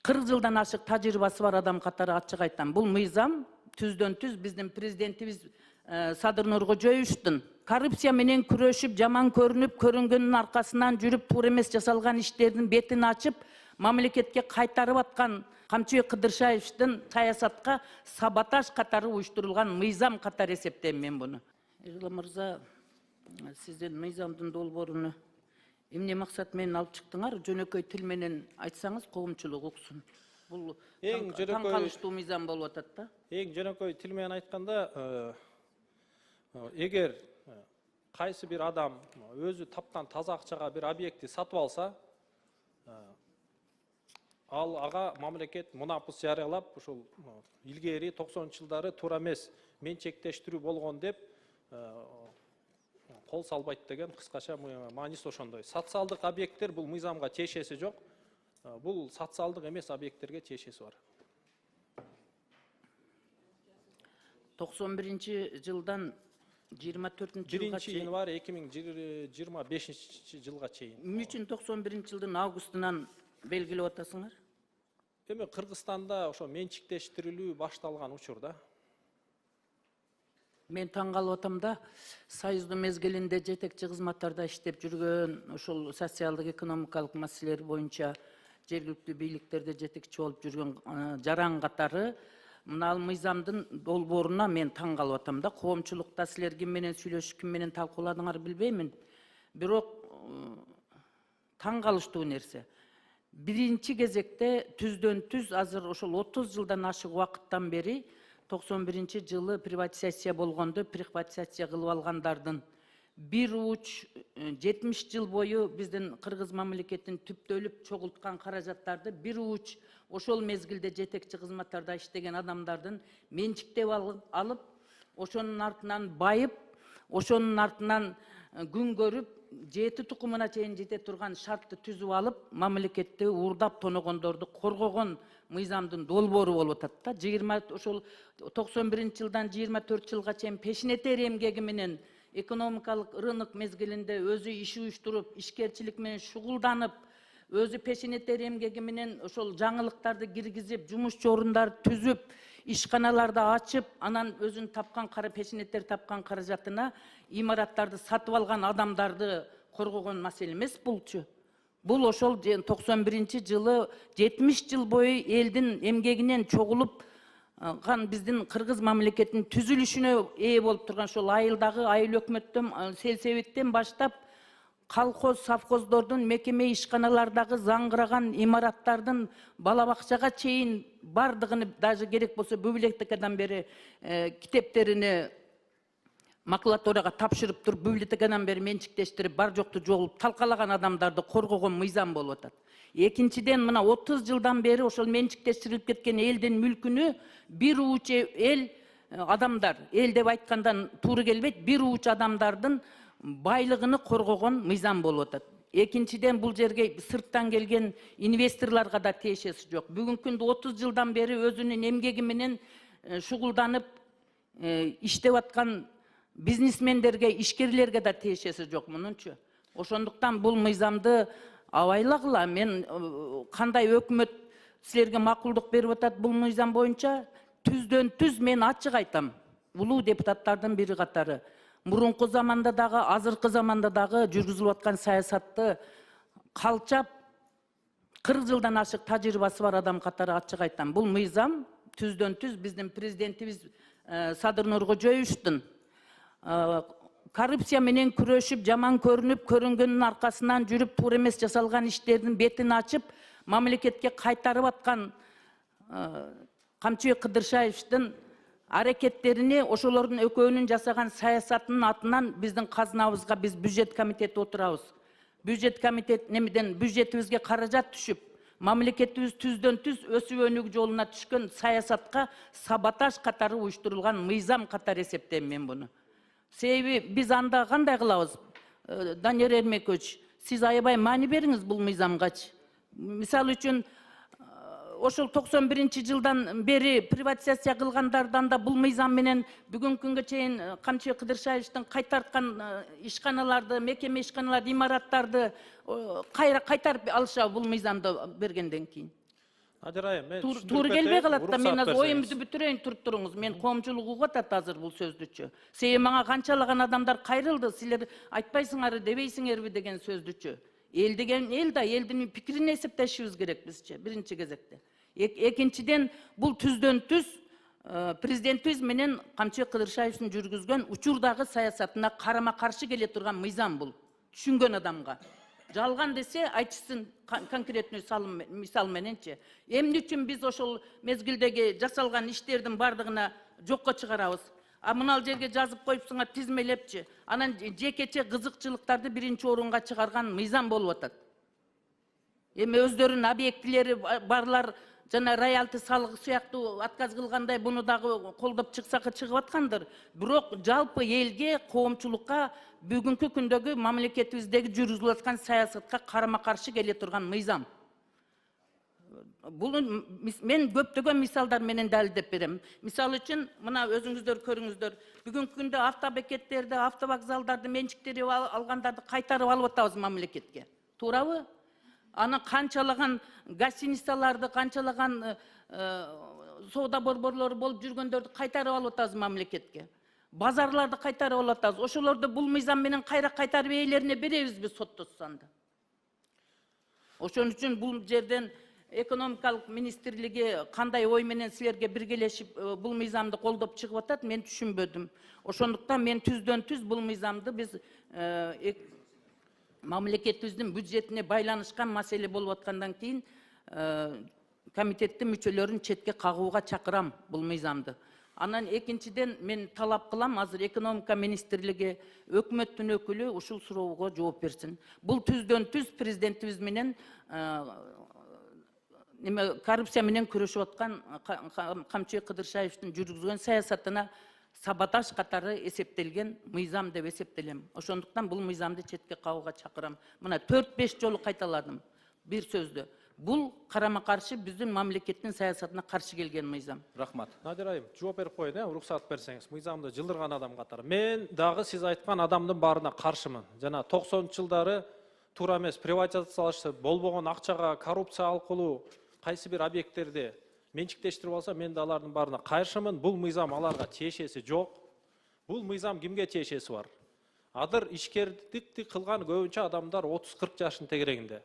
40 жылдан ашык тажрыйбасы бар адам катары ачык айтам. Бул мыйзам түздөн түз биздин президентибиз Садыр Нуркожоевичтин коррупция менен күрөшүп, жаман көрүнүп, көрүнгөндүн аркасынан жүрүп, туура эмес жасалган иштердин бетин ачып, мамлекетке кайтарып аткан Камчыбек Кыдыршаевичтин саясатка саботаж катары уюштурулган мыйзам катары эсептейм мен буну. Эжила мырза, сиздин мыйзамдын долбооруну эмне максат менен алып чыктыңар? Жөнөкөй тил менен айтсаңыз коомчулук уксун. Бул таң калыштуу мыйзам болуп атат да. Эң жөнөкөй тил менен айтканда, эгер кайсы бир адам өзү тапкан таза акчага бир объектти сатып алса, ал ага мамлекет мунапыс жарыялап, ушул илгери 90-жылдары туура эмес менчектештирүү болгон деп кол салбайт деген кыскача мааниси ошондой. Социалдык объекттер бул мыйзамга тиешеси жок. Бул социалдык эмес объекттерге тиешеси бар. 91-жылдан 24-жылга чейин. 1-январь 2025-жылга чейин. Эмне үчүн 91-жылдын августунан белгилеп атасыңар? Эми Кыргызстанда ошо менчиктештирилүү башталган учурда. Мен таң калып атам да, Союздун мезгилинде жетекчи кызматтарда иштеп жүргөн, ошол социалдык экономикалык маселелер боюнча жергиликтүү бийликтерде жетекчи болуп жүргөн жаран катары мына мыйзамдын долбооруна мен таң калып атам да. Коомчулукта силер ким менен сүйлөшүп, ким менен талкууладыңар билбеймин. Бирок таң калыштуу нерсе. Биринчи кезекте түздөн түз азыр ошол 30 жылдан ашык убакыттан бери 91-жылы приватизация болгондо приватизация кылып алгандардын бир уч 70 жыл бою биздин кыргыз мамлекетин түптөлүп чогулткан каражаттарды бир уч ошол мезгилде жетекчи кызматтарда иштеген адамдардын менчиктеп алып, ошонун артынан байып, ошонун артынан күн көрүп, жети тукумуна чейин жете турган шартты түзүп алып, мамлекетти уурдап тоногондорду коргогон мыйзамдын долбоору болуп атат да. Ошол 91-жылдан 24 жылга чейин пешинетер эмгеги менен экономикалык рынок мезгилинде өзү иш уюштуруп, ишкерчилик менен шугулданып, өзү пешинетер эмгеги менен ошол жаңылыктарды киргизип, жумушчу орундар түзүп, ишканаларды ачып, анан өзүн тапкан пешинеттер тапкан каражатына имараттарды сатып алган адамдарды коргогон маселе эмес булчу. Бул ошол 91-жылы 70 жыл бою элдин эмгегинен чогулуп биздин кыргыз мамлекетинин түзүлүшүнө ээ болуп турган ошол айылдагы айыл өкмөттөн, сельсоветтен баштап колхоз, совхоздордун, мекеме ишканалардагы заңгыраган имараттардын бала бакчага чейин бардыгын, даже керек болсо библиотекадан бери китептерини макулатурага тапшырып туруп, библиотекадан бери менчиктештирип, бар жокту жоголуп талкалаган адамдарды коргогон мыйзам болуп атат. Экинчиден, мына 30 жылдан бери ошол менчиктештирилип кеткен элдин мүлкүнү бир уч эл адамдар, эл деп айткандан туура келбейт, бир уч адамдардын байлыгыны коргогон мыйзам болуп атат. Экинчиден, бул жерге сырттан келген инвесторлорго да тиешеси жок. Бүгүнкү күндө 30 жылдан бери өзүнүн эмгеги менен шугулданып иштеп аткан бизнесмендерге, ишкерлерге да тиешеси жок мунунчу. Ошондуктан бул мыйзамды абайлагыла. Мен кандай өкмөт силерге макулдук берип атат бул мыйзам боюнча, түздөн түз мен ачык айтам. Улуу депутаттардын бири катары мурунку заманда дагы, азыркы заманда дагы жүргүзүлүп аткан саясатты калчап 40 жылдан ашык тажрыйбасы бар адам катары ачык айтам. Бул мыйзам түздөн түз биздин президентибиз Садыр Нуркожоевичтин коррупция менен күрөшүп, жаман көрүнүп, көрүнгөндүн аркасынан жүрүп, туура эмес жасалган иштердин бетин ачып, мамлекетке кайтарып аткан Камчыбек Кыдыршаевичтин аракеттерини, ошолордун экөөнүн жасаган саясатынын атынан биздин казнабызга биз бюджет комитети отурабыз. Бюджет комитет немеден бюджетибизге каражат түшүп, мамлекетибиз түздөн түз өсүп өнүгүү жолуна түшкөн саясатка саботаж катары уюштурулган мыйзам катары эсептейм мен буну. Себеби биз анда кандай кылабыз? Данияр Эрмекович, сиз аябай маани бериңиз бул мыйзамгачы. Мисалы үчүн, ошол 91-жылдан бери приватизация кылгандардан да бул мыйзам менен бүгүнкү күнгө чейин Камчыбек Кыдыршаевичтин кайтарткан ишканаларды, мекеме ишканаларды, имараттарды кайтарып алышабы бул мыйзамды бергенден кийин? Ажырайым, мен Тууру келбей калат да, мен азыр уруксат оюмду бүтүрөйүн туруп туруңуз. Мен коомчулук угуп атат азыр бул сөздүчү. Себеби мага канчалаган адамдар кайрылды, силер айтпайсыңар дебейсиңерби деген сөздүчү. Эл деген эл да, элдин пикирин эсептешибиз керек бизче, биринчи кезекте. Экинчиден, бул түздөн түз президентибиз менен Камчыбек Кыдыршаевдин жүргүзгөн учурдагы саясатына карама каршы келе турган мыйзам бул. Түшүнгөн адамга. Жалган десе айтышсын конкретный мисал мененчи. Эмне үчүн биз ошол мезгилдеги жасалган иштердин бардыгына жокко чыгарабыз? А мынал жерге жазып коюпсуңар тизмелепчи. Анан жекече кызыкчылыктарды биринчи орунга чыгарган мыйзам болуп атат. Эми өздөрүнүн объектилери барлар жана роялти салыгы сыяктуу отказ кылгандай буну дагы колдоп чыгсак чыгып аткандыр. Бирок жалпы элге, коомчулукка бүгүнкү күндөгү мамлекетибиздеги жүргүзүлүп аткан саясатка карама каршы келе турган мыйзам. Бул мен көптөгөн мисалдар менен далилдеп берем. Мисал үчүн, мына өзүңүздөр көрүңүздөр, бүгүнкү күндө автобекеттерди, автовокзалдарды менчиктери алгандарды кайтарып алып атабыз мамлекетке. Туурабы? Аны канчалаган гостиницаларды, канчалаган соода борборлору болуп жүргөндөрдү кайтарып алып атабыз мамлекетке. Базарларды кайтарып алып атабыз. Ошолорду бул мыйзам менен кайтарып ээлерине беребизби соттосунда? Ошон үчүн бул жерден экономикалык министрлиги кандай ой менен силерге биргелешип бул мыйзамды колдоп чыгып атат, мен түшүнбөдүм. Ошондуктан мен түздөн түз бул мыйзамды биз мамлекетибиздин бюджетине байланышкан маселе болуп аткандан кийин комитеттин мүчөлөрүн четке кагууга чакырам бул мыйзамды. Анан экинчиден мен талап кылам, азыр экономика министрлиги өкмөттүн өкүлү ушул суроого жооп берсин. Бул түздөн түз президентибиз менен коррупция менен күрөшүп аткан Камчыбек Кыдыршаевдин жүргүзгөн саясатына саботаж катары эсептелген мыйзам деп эсептелем. Ошондуктан бул мыйзамды четке кагууга чакырам. Мына 4-5 жолу кайталадым бир сөздү. Бул карама каршы биздин мамлекеттин саясатына каршы келген мыйзам. Рахмат. Надирайым, жооп берип коеюн, уруксат берсеңиз, мыйзамды жылдырган адам катары. Мен дагы сиз айткан адамдын баарына каршымын. Жана 90-жылдары туура эмес приватизациялашты, болбогон акчага коррупция алкылуу кайсы бир объекттерди менчиктештирип алса, мен да алардын баарына каршымын. Бул мыйзам аларга тиешеси жок. Бул мыйзам кимге тиешеси бар? Адыр ишкердикти кылган көбүнчө адамдар 30-40 жаштын тегерегинде.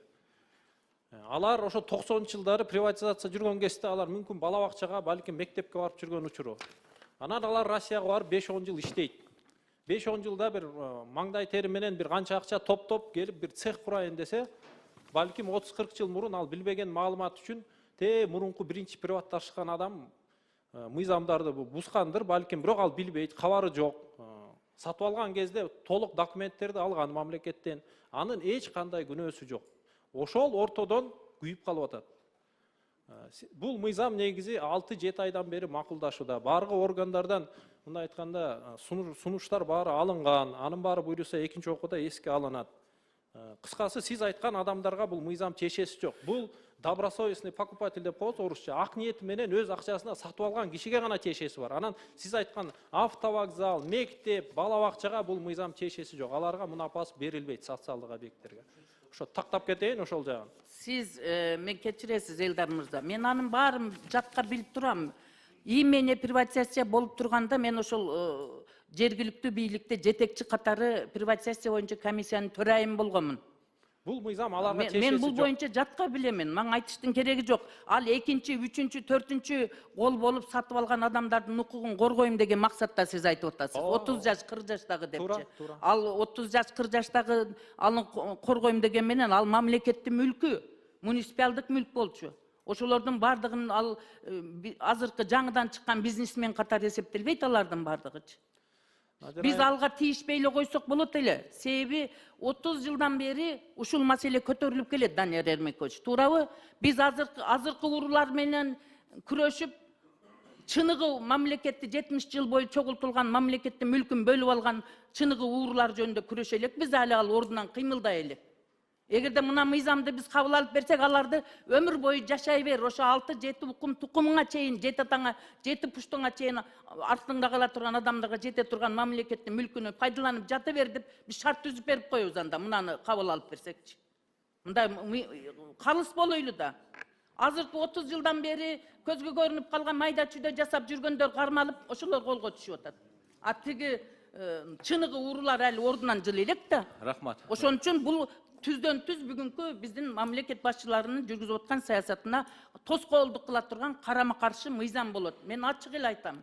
Алар ошо 90-жылдары приватизация жүргөн кезде алар мүмкүн бала бакчага, балким мектепке барып жүргөн учуру. Анан алар Россияга барып 5-10 жыл иштейт. 5-10 жылда бир маңдай тери менен бир канча акча топтоп келип бир цех курайын десе, балким 30-40 жыл мурун ал билбеген маалымат үчүн мурунку биринчи приватташкан адам мыйзамдарды бузгандыр, балким, бирок ал билбейт, кабары жок. Сатып алган кезде толук документтерди алган мамлекеттен, анын эч кандай күнөөсү жок. Ошол ортодон күйүп калып атат. Бул мыйзам негизи 6-7 айдан бери макулдашууда. Баргы органдардан мындай айтканда сунуштар баары алынган, анын баары буйруса экинчи окууда эске алынат. Кыскасы, сиз айткан адамдарга бул мыйзам тиешеси жок. Бул добросовестный покупатель деп коет орусча. Ак ниети менен өз акчасына сатып алган кишиге гана тиешеси бар. Анан сиз айткан автовокзал, мектеп, бала бакчага бул мыйзам тиешеси жок. Аларга мунапас берилбейт, социалдык объекттерге. Ошо тактап кетейин ошол жагын. Сиз мен кечиресиз Элдар мырза. Мен анын баарын жатка билип турам. Имени приватизация болуп турганда мен ошол жергиликтүү бийликте жетекчи катары приватизация боюнча комиссиянын төрайымы болгонмун. Бул мыйзам аларга тиешеси жок. Мен бул боюнча жатка билемин. Мага айтыштын кереги жок. Ал 2-чи, 3-чү, 4-чү кол болуп сатып алган адамдардын укугун коргойм деген максатта сиз айтып атасыз. 30 жаш, 40 жаштагы депчи. Ал 30 жаш, 40 жаштагы аны коргойм деген менен ал мамлекеттин мүлкү, муниципалдык мүлк болчу. Ошолордун бардыгын ал азыркы жаңыдан чыккан бизнесмен катары эсептелбейт, алардын бардыгычы. Биз алга тийишпей эле койсок болот эле. Себеби 30 жылдан бери ушул маселе көтөрүлүп келет, Данияр Эрмекович. Туурабы? Биз азыркы уруулар менен күрөшүп, чыныгы мамлекетти 70 жыл бою чогултулган мамлекеттин мүлкүн бөлүп алган чыныгы уруулар жөнүндө күрөшө элек. Биз али ал ордунан кыймылдай элек. Эгерде мына мыйзамды биз кабыл алып берсек, аларды өмүр бою жашай бер, ошо 6-7 укум тукумуңа чейин, 7 атаңа, 7 пуштуңа чейин артыңда кала турган адамдарга жете турган мамлекеттин мүлкүнү пайдаланып жата бер деп биз шарт түзүп берип коебуз анда, мынаны кабыл алып берсекчи. Мындай калыс болойлу да. Азыркы 30 жылдан бeri көзгө көрүнүп калган майда чүйдө жасап жүргөндөр кармалып, ошолор колго түшүп атат. А тиги чыныгы уурулар әлі ордунан жылы элек да. Рахмат. Ошон үчүн бул түздөн түз бүгүнкү биздин мамлекет башчыларынын жүргүзүп аткан саясатына тоскоолдук кыла турган карама каршы мыйзам болот. Мен ачык эле айтам.